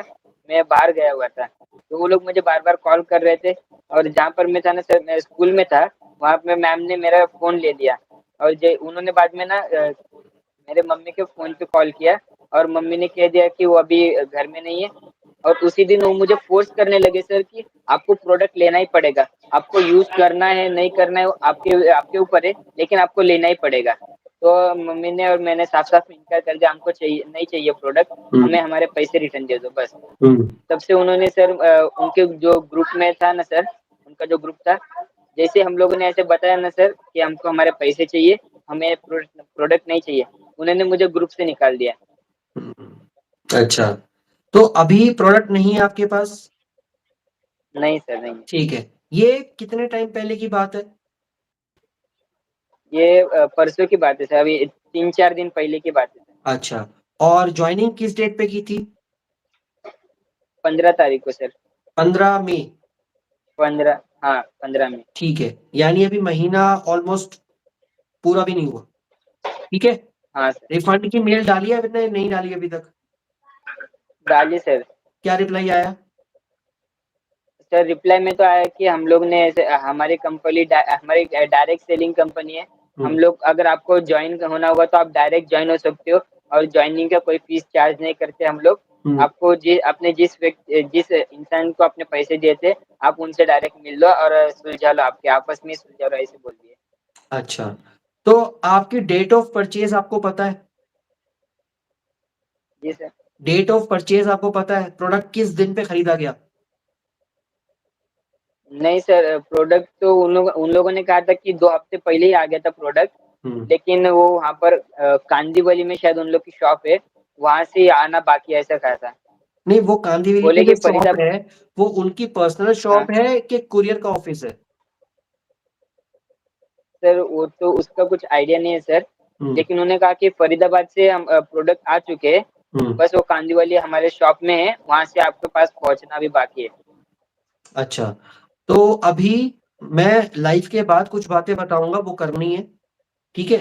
मैं बाहर गया हुआ था। तो वो लोग मुझे बार-बार कॉल कर रहे थे और जहाँ पर मैं था ना सर, मैं स्कूल में था, वहाँ पे मैम ने मेरा फ़ोन ले लिया और जे उन्होंने बाद में ना मेरे मम्मी के फ़ोन पे कॉल किया और मम्मी ने कह दिया कि वो अभी घर में नहीं है। और उसी दिन वो मुझे फ़ोर्स करने लगे सर कि आपको प्रोडक्ट लेना ही पड़ेगा। आपको यूज़ करना है, नहीं करना है, वो आपके आपके ऊपर है, लेकिन आपको लेना ही पड़ेगा। तो मम्मी ने और मैंने साफ-साफ इनकार कर दिया, हमको चाहिए नहीं चाहिए प्रोडक्ट, हुँ, हमें हमारे पैसे रिटर्न दे दो बस। हुँ, तब से उन्होंने सर उनके जो ग्रुप में था ना सर, उनका जो ग्रुप था, जैसे हम लोगों ने ऐसे बताया ना सर कि हमको हमारे पैसे चाहिए, हमें प्रोडक्ट नहीं चाहिए, उन्होंने मुझे ग्रुप से निकाल दिया। हुँ, अच्छा, तो अभी प्रोडक्ट नहीं है आपके पास? नहीं सर, नहीं है। ठीक है, ये कितने टाइम पहले की बात है? ये परसों की बात है सर, अभी 3-4 दिन पहले की बात है सर। अच्छा, और जॉइनिंग किस डेट पे की थी? 15 तारीख को सर। 15 मई, 15, हाँ, 15 में। ठीक है, यानी अभी महीना ऑलमोस्ट पूरा भी नहीं हुआ, ठीक है? हाँ सर, रिफंड की मेल डाली है आपने, नहीं डाली अभी तक? डालिए सर। क्या रिप्लाई आया? सर रिप्लाई में तो आया कि हम लोग ने ऐसे हमारी डायरेक्ट सेलिंग कंपनी है। हुँ, हम लोग अगर आपको जॉइन होना होगा तो आप डायरेक्ट जॉइन हो सकते हो और जॉइनिंग का कोई फीस चार्ज नहीं करते हम लोग। हुँ, आपको जिस इंसान को आपने पैसे दिए थे, आप उनसे डायरेक्ट मिल लो और सुलझा लो, आपके आपस में सुलझा लो, ऐसे बोल दिए। अच्छा, तो आपकी डेट ऑफ परचेज़ आपको पता है? जी सर। डेट ऑफ परचेज़ आपको पता है? प्रोडक्ट किस दिन पे खरीदा गया? नहीं सर, प्रोडक्ट तो उन लोगों ने कहा था कि 2 हफ्ते पहले ही आ गया था प्रोडक्ट, हुँ, लेकिन वो वहाँ पर कांदीवली में शायद उन लोग की शॉप है, वहाँ से आना बाकी है, ऐसा कहा था। नहीं, वो कांदिवली बोले की कि जो शॉप है, वो उनकी पर्सनल हाँ, शॉप है कि कुरियर का ऑफ़िस है? सर वो तो उसका कुछ आइडिया नहीं है सर, हुँ, लेकिन उन्होंने कहा कि फरीदाबाद से हम प्रोडक्ट आ चुके हैं, हुँ, बस वो कांदीवली हमारे शॉप में है, वहाँ से आपके पास पहुँचना भी बाकी है। अच्छा, तो अभी मैं लाइफ़ के बाद कुछ बातें बताऊँगा, वो करनी है, ठीक है?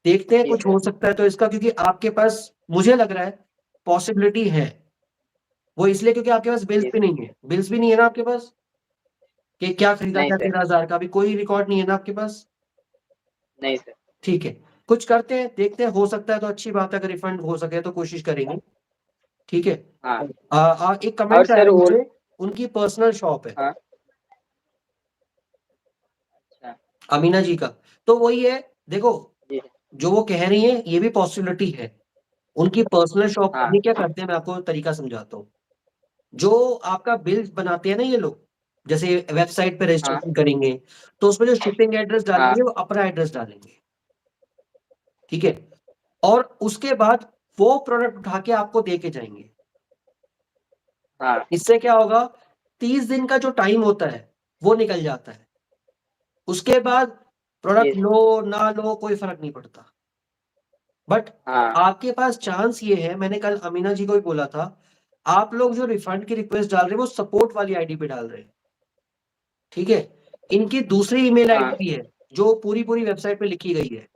देखते हैं जी कुछ सर, हो सकता है तो इसका, क्योंकि आपके पास मुझे लग रहा है पॉसिबिलिटी है। वो इसलिए क्योंकि आपके पास बिल्स जी भी सर। नहीं है। बिल्स भी नहीं है ना आपके पास? कि क्या खरीदा नहीं था सर, 13,000 का? अभी कोई रिकॉर्ड नहीं है ना आपके पास? नहीं सर। ठीक है, कुछ करते हैं, देखते हैं, हो सकता है तो अच्छी बात है, अगर रिफंड हो सके तो कोशिश करेंगे, ठीक है? हाँ, एक और कमेंट आया सर वो नीचे, उनकी पर्सनल शॉप है, हाँ, अच्छा, अमीना जी का। तो वही है, देखो, जी, जो वो कह रही हैं, ये भी पॉसिबिलिटी है। उनकी पर्सनल शॉप, हाँ, ये क्या करते हैं, मैं आपको तरीका समझाता हूँ। जो आपका बिल बनाते हैं ना ये लोग, जैसे वेबसाइट पे हाँ, रजिस्ट्रेशन करेंगे, तो उसमें जो शिपिंग एड्रेस हाँ, डालेंगे, वो अपना एड्रेस डालेंगे, ठीक है? और उसके बाद वो प्रोडक्ट उठा के आपको दे के जाएँगे। हाँ, इससे क्या होगा, 30 दिन का जो टाइम होता है, वो निकल जाता है। उसके बाद जी, प्रोडक्ट लो, ना लो, कोई फ़र्क नहीं पड़ता। बट हाँ, आपके पास चांस ये है, मैंने कल अमीना जी को भी बोला था, आप लोग जो रिफंड की रिक्वेस्ट डाल रहे हैं, वो सपोर्ट वाली आईडी पे डाल रहे हैं, ठीक है? इनकी दूसरी ईमेल हाँ, आईडी भी है, जो पूरी-पूरी वेबसाइट पे लिखी गई है।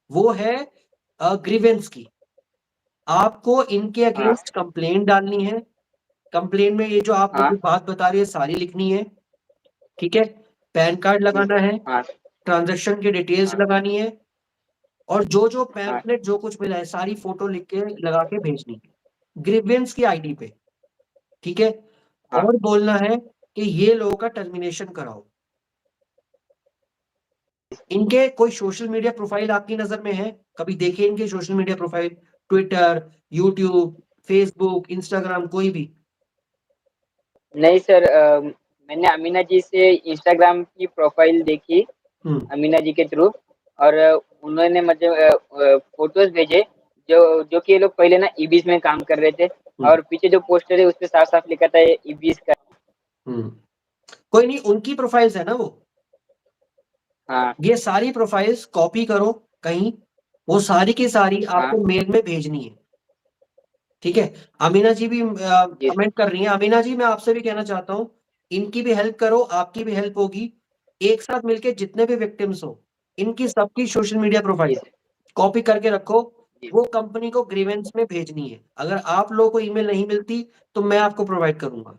वो है ग्रीवेंस की। आपको इनके हाँ, अगेंस्ट कंप्लेंट डालनी है। कंप्लेंट में ये जो आप हाँ, मुझे बात बता रही है, सारी लिखनी है, ठीक है? पैन कार्ड जी, लगाना है, हाँ, ट्रांज़ैक्शन की डिटेल्स हाँ, लगानी है, और जो-जो हाँ, पैम्फलेट जो कुछ मिला है, सारी फ़ोटो लिख के लगा के भेजनी है। ग्रीवेंस की आईडी पे, ठीक है? हाँ, और बोलना है कि ये लोगों का टर्मिनेशन कराओ। इनके कोई सोशल मीडिया प्रोफाइल आपकी नज़र में है? कभी देखे इनके social media profile? Twitter, YouTube, Facebook, Instagram कोई भी? नहीं सर, मैंने अमीना जी से इंस्टाग्राम की प्रोफाइल देखी, हुँ, अमीना जी के थ्रू, और उन्होंने मुझे फोटोज भेजे, जो जो कि ये लोग पहले ना ईबीज में काम कर रहे थे, हुँ, और पीछे जो पोस्टर है उस पे साफ साफ लिखा था ये ईबीज का। हुँ। कोई नहीं, उनकी प्रोफाइल्स है ना वो। हाँ ये सारी प्रोफाइल्स कॉपी करो कहीं, वो सारी की सारी हाँ। आपको मेल में भेजनी है, ठीक है? अमीना जी भी जी कमेंट कर रही हैं। अमीना जी, मैं आपसे भी कहना चाहता हूँ, इनकी भी हेल्प करो, आपकी भी हेल्प होगी। एक साथ मिलके जितने भी विक्टिम्स हो, इनकी सबकी सोशल मीडिया जी प्रोफाइल सर। कॉपी करके रखो, जी वो कंपनी को ग्रीवेंस में भेजनी है। अगर आप लोगों को ईमेल नहीं मिलती, तो मैं आपको प्रोवाइड करूँगा,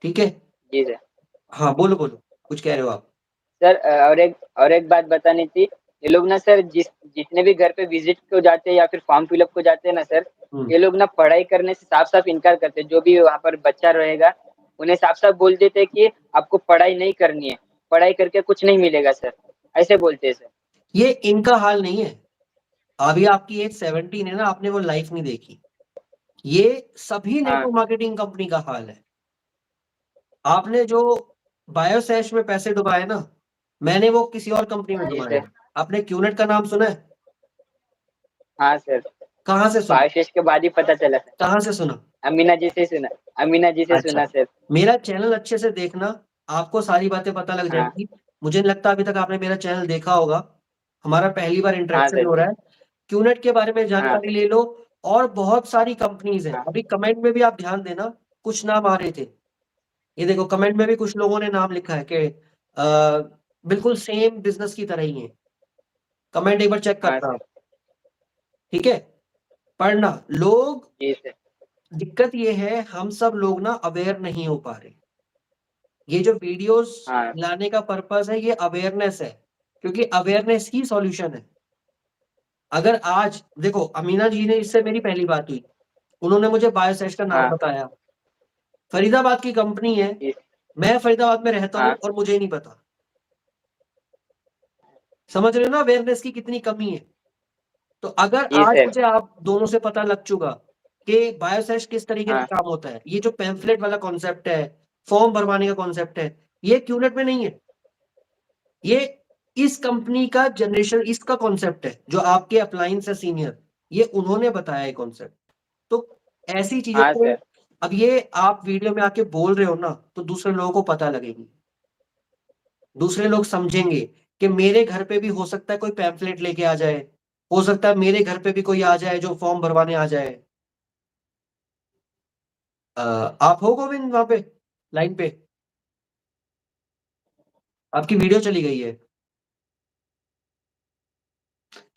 ठीक है? जी सर। हाँ, बोलो, बोलो, कुछ कह रहे हो आप? सर, और एक बात बतानी थी। ये लोग ना सर, जितने भी घर पे विजिट को जाते हैं या फिर फॉर्म फिलअप को जाते हैं ना सर, हुँ, ये लोग ना पढ़ाई करने से साफ साफ इनकार करते हैं। जो भी वहाँ पर बच्चा रहेगा, उन्हें साफ साफ बोल देते हैं कि आपको पढ़ाई नहीं करनी है, पढ़ाई करके कुछ नहीं मिलेगा सर, ऐसे बोलते हैं सर। ये इनका हाल नहीं है। अभी आपकी एज 17 है ना, आपने वो लाइफ नहीं देखी। ये सभी हाँ। नेटवर्क मार्केटिंग कंपनी का हाल है। आपने जो बायोसैश में पैसे डुबाए ना, मैंने वो किसी और कंपनी में जी डुबाए सर। हैं। आपने क्यूनेट का नाम सुना है? हाँ सर। कहाँ से सुना? बायोशेष के बाद ही पता चला सर। कहाँ से सुना? अमीना जी से सुना। अमीना जी से अच्छा, सुना सर। मेरा चैनल अच्छे से देखना, आपको सारी बातें पता लग हाँ। जाएँगी। मुझे नहीं लगता अभी तक आपने मेरा चैनल देखा होगा। हमारा पहली बार हाँ इंटरेक्शन सर हो जी। रहा है। क्यूनेट के बारे में हाँ जानकारी ले लो और बहुत सारी कंपनीज़ हैं। हाँ। अभी कमेंट में भी आप ध्यान देना, कुछ नाम आ रहे थे। ये देखो कमेंट में भी कुछ लोगों ने नाम लिखा है कि बिल्कुल सेम बिज़नेस की तरह ही है। कमेंट एक बार चेक हाँ करना सर। आप, ठीक है? पढ़ना, लोग जी सर। दिक्कत ये है हम सब लोग ना अवेयर नहीं हो पा रहे। ये जो वीडियोज़ हाँ। लाने का पर्पज़ है ये अवेयरनेस है, क्योंकि अवेयरनेस ही सॉल्यूशन है। अगर आज देखो अमीना जी ने इससे मेरी पहली बात हुई, उन्होंने मुझे बायोसेज का नाम हाँ। बताया। फरीदाबाद की कंपनी है, जी। मैं फरीदाबाद में रहता हूँ हाँ। और मुझे नहीं पता। समझ रहे हो ना अवेयरनेस की कितनी कमी है? तो अगर जी आज सर। मुझे आप दोनों से पता लग चुका कि बायोसेज किस तरीके से हाँ। काम होता है, ये जो पैम्फलेट वाला कॉन्सेप्ट है, फॉर्म भरवाने का कॉन्सेप्ट है, ये क्यूनेट में नहीं है। ये इस कंपनी का जनरेशन इसका कॉन्सेप्ट है, जो आपके अप्लायंस है सीनियर, ये उन्होंने बताया ये कॉन्सेप्ट। तो ऐसी चीज़ों हाँ को सर। अब ये आप वीडियो में आके बोल रहे हो ना, तो दूसरे लोगों को पता लगेगी। दूसरे लोग समझेंगे कि मेरे घर पे भी हो सकता है कोई पैम्फलेट लेके आ जाए, हो सकता है मेरे घर पे भी कोई आ जाए जो फॉर्म भरवाने आ जाए। आप हो गोविंद वहाँ पे, लाइन पे? आपकी वीडियो चली गई है।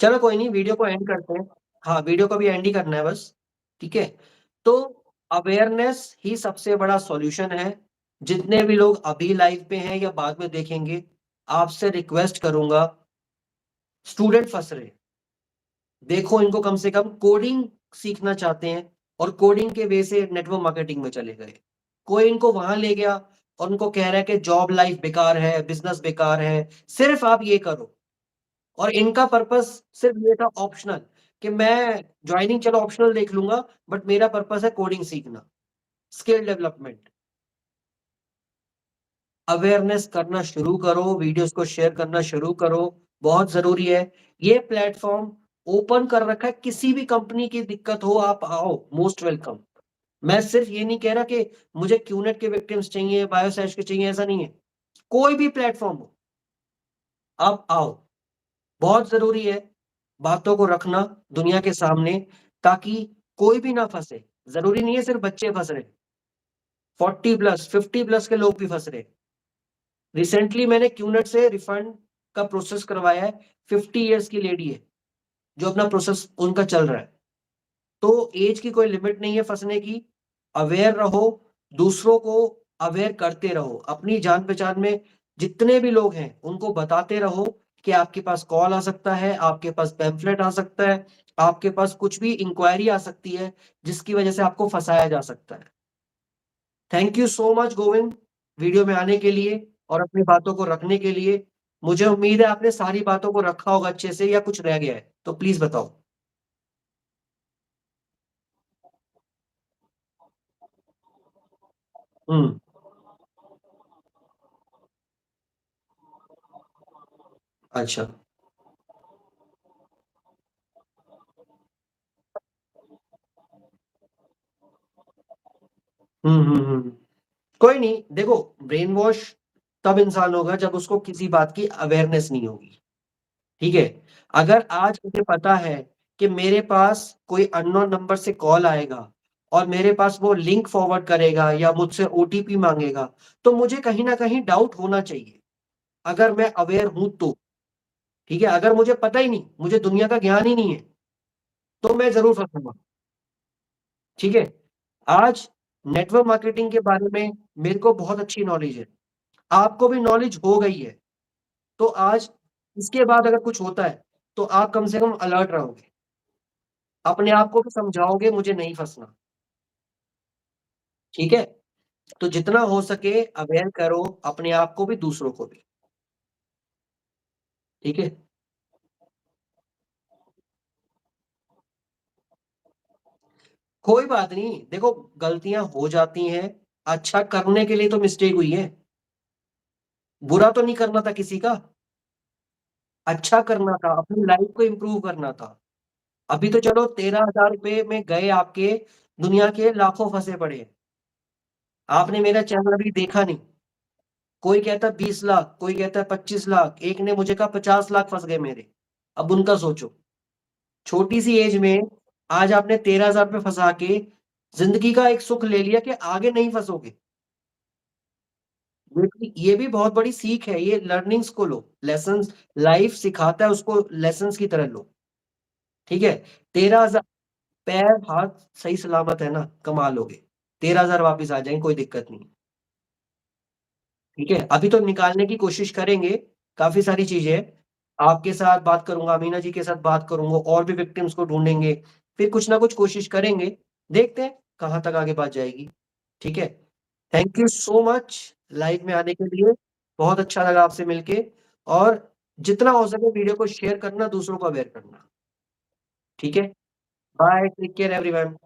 चलो कोई नहीं, वीडियो को एंड करते हैं। हाँ, वीडियो को भी एंड ही करना है बस, ठीक है? तो अवेयरनेस ही सबसे बड़ा सॉल्यूशन है। जितने भी लोग अभी लाइव पे हैं या बाद में देखेंगे, आपसे रिक्वेस्ट करूँगा, स्टूडेंट फँस रहे हैं। देखो इनको कम से कम कोडिंग सीखना चाहते हैं और कोडिंग के वे से नेटवर्क मार्केटिंग में चले गए। कोई इनको वहाँ ले गया और उनको कह रहा है कि जॉब लाइफ बेकार है, बिज़नेस बेकार है, सिर्फ़ आप ये करो। और इनका पर्पस सिर्फ़ ये था ऑप्शनल कि मैं जॉइनिंग चलो ऑप्शनल देख लूँगा, बट मेरा पर्पस है कोडिंग सीखना, स्किल डेवलपमेंट। अवेयरनेस करना शुरू करो, वीडियोज़ को शेयर करना शुरू करो, बहुत ज़रूरी है। ये प्लेटफ़ॉर्म ओपन कर रखा है, किसी भी कंपनी की दिक्कत हो आप आओ, मोस्ट वेलकम। मैं सिर्फ़ ये नहीं कह रहा कि मुझे क्यूनेट के विक्टिम्स चाहिए, बायोसैश के चाहिए, ऐसा नहीं है। कोई भी प्लेटफ़ॉर्म हो, आप आओ। बहुत ज़रूरी है, बातों को रखना दुनिया के सामने ताकि कोई भी ना फँसे। ज़रूरी नहीं है सिर्फ़ बच्चे फँस रहे, 40 प्लस, 50 प्लस के लोग भी फँस रहे। रिसेंटली मैंने क्यूनेट से रिफंड का प्रोसेस करवाया है, 50 इयर्स की लेडी है, जो अपना प्रोसेस उनका चल रहा है। तो ऐज की कोई लिमिट नहीं है फँसने की, अवेयर रहो, दूसरों को अवेयर करते रहो। अपनी जान-पहचान में जितने भी लोग हैं, उनको बताते रहो कि आपके पास कॉल आ सकता है, आपके पास पैम्फलेट आ सकता है, आपके पास कुछ भी इंक्वायरी आ सकती है, जिसकी वजह से आपको फँसाया जा सकता है। Thank you so much Govind, video में आने के लिए और अपनी बातों को रखने के लिए। मुझे उम्मीद है आपने सारी बातों को रखा होगा अच्छे से या कुछ रह गया है? तो प्लीज़ बताओ? हुँ, अच्छा। हुँ, हुँ, हुँ। कोई नहीं, देखो ब्रेन वॉश तब इंसान होगा जब उसको किसी बात की अवेयरनेस नहीं होगी, ठीक है? अगर आज मुझे पता है कि मेरे पास कोई अननोन नंबर से कॉल आएगा और मेरे पास वो लिंक फॉरवर्ड करेगा या मुझसे ओटीपी माँगेगा, तो मुझे कहीं न कहीं डाउट होना चाहिए, अगर मैं अवेयर हूँ तो, ठीक है? अगर मुझे पता ही नहीं, मुझे दुनिया का ज्ञान ही नहीं है, तो मैं ज़रूर फँसूँगा, ठीक है? आज नेटवर्क मार्केटिंग के बारे में मेरे को बहुत अच्छी नॉलेज है, आपको भी नॉलेज हो गई है। तो आज इसके बाद अगर कुछ होता है, तो आप कम से कम अलर्ट रहोगे। अपने आप को भी समझाओगे मुझे नहीं फँसना, ठीक है? तो जितना हो सके अवेयर करो अपने आप को भी, दूसरों को भी, ठीक है? कोई बात नहीं, देखो गलतियाँ हो जाती हैं, अच्छा करने के लिए तो मिस्टेक हुई है, बुरा तो नहीं करना था किसी का, अच्छा करना था, अपनी लाइफ़ को इम्प्रूव करना था। अभी तो चलो ₹13,000 में गए आपके, दुनिया के लाखों फँसे पड़े हैं। आपने मेरा चैनल अभी देखा नहीं। कोई कहता है 20 लाख, कोई कहता है 25 लाख, एक ने मुझे कहा 50 लाख फँस गए मेरे। अब उनका सोचो, छोटी-सी एज में आज आपने 13,000 पे फँसा के ज़िंदगी का एक सुख ले लिया कि आगे नहीं फँसोगे। ये भी बहुत बड़ी सीख है, ये लर्निंग्स को लो, लेसन्स लाइफ़ सिखाता है उसको लेसन्स की तरह लो, ठीक है? 13,000 पैर, हाथ सही सलामत है ना, कमा लोगे। 13,000 वापिस आ जाएँगे, कोई दिक्कत नहीं। ठीक है? अभी तो निकालने की कोशिश करेंगे, काफ़ी सारी चीज़ें हैं। आपके साथ बात करूँगा, अमीना जी के साथ बात करूँगा, और भी विक्टिम्स को ढूँढेंगे, फिर कुछ ना कुछ कोशिश करेंगे, देखते हैं कहाँ तक आगे बात जाएगी। ठीक है? Thank you so much live में आने के लिए, बहुत अच्छा लगा आपसे मिलके, और जितना हो सके वीडियो को शेयर करना, दूसरों को अवेयर करना। ठीक है? Bye, take care everyone.